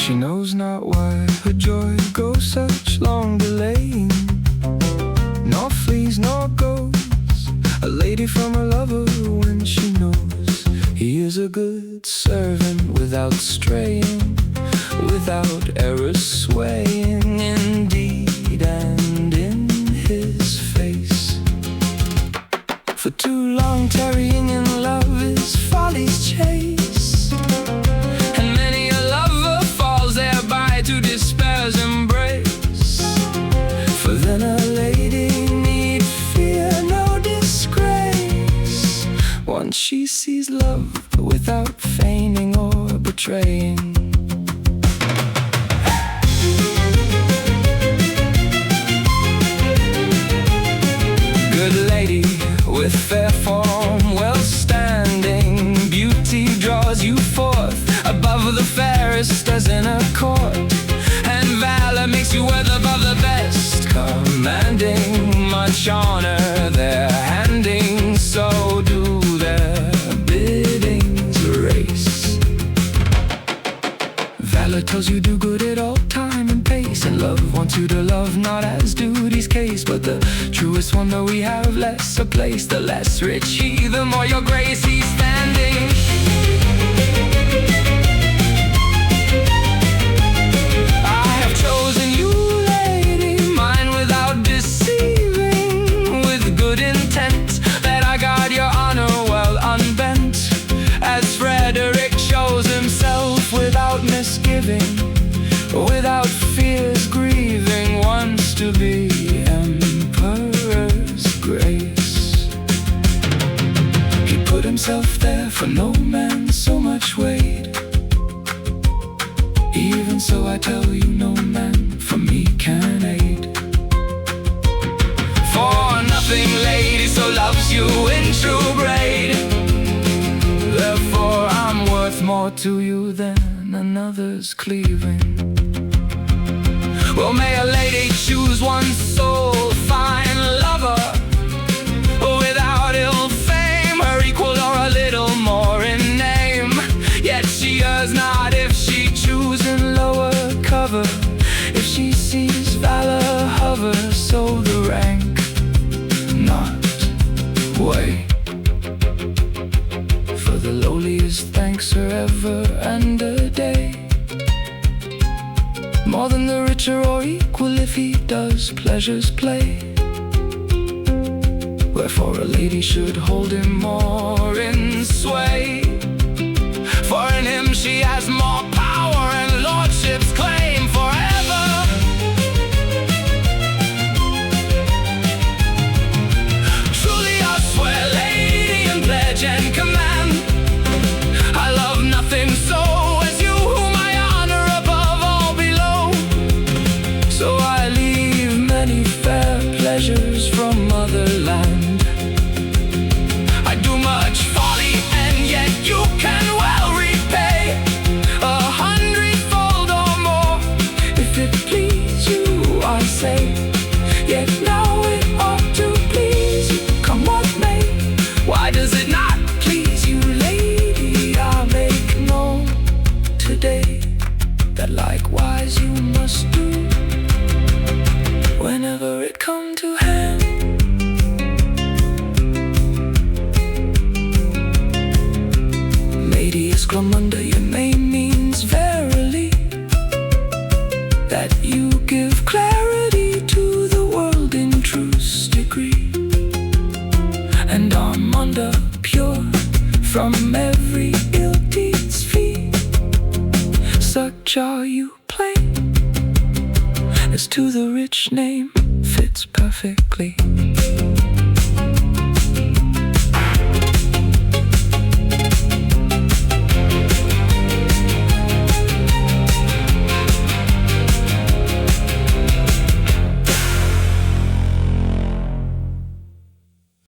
She knows not why her joy goes such long delaying, nor flees nor goes a lady from her lover when she knows he is a good servant, without straying, without error swaying, indeed and in his face. For too long tarrying in love is folly's chase, and many a lover falls thereby to despair's embrace. For then a lady need fear no disgrace, once she sees love without feigning or betraying. Good lady with fair form, well standing, beauty draws you forth above the fairest as in a court, and valor makes you worth above the best, commanding much honor they're handing, so do their biddings race. Valor tells you do good at all time and pace, and love wants you to love not as duty's case, but the truest one that we have less a place. The less rich he, the more your grace he's standing. I have chosen you, lady, mine without deceiving, with good intent, that I guard your honor well unbent, as Frederick shows himself without misgiving, without fears grieving, wants to be emperor's grace. He put himself there for no man so much weighed. Even so I tell you, no man for me can aid. For nothing lady so loves you in true braid, therefore I'm worth more to you than another's cleaving. Well, may a lady choose one soul fine lover, without ill fame, her equal or a little more in name. Yet she errs not if she choose in lower cover, if she sees valor hover, so the rank not weigh. For the lowliest thanks her ever and a day, more than the richer or equal if he does pleasures play. Wherefore a lady should hold him more in sway, for in him she has more power and lordship's claim forever. Truly I swear, lady, in pledge and command, I love nothing so as you, whom I honor above all below. So I leave many fair pleasures from motherland. I do much folly, and yet you can well repay 100-fold or more, if it please you, I say. Yet now it ought to please you, come what may. Why does it not please you, lady? I make known today that likewise you must do, whenever it come to hand. Lady Esclamunda, your name means verily that you give clarity to the world in truth's degree, and Armanda, pure from every ill deed's fee, such are you plain, as to the rich name fits perfectly.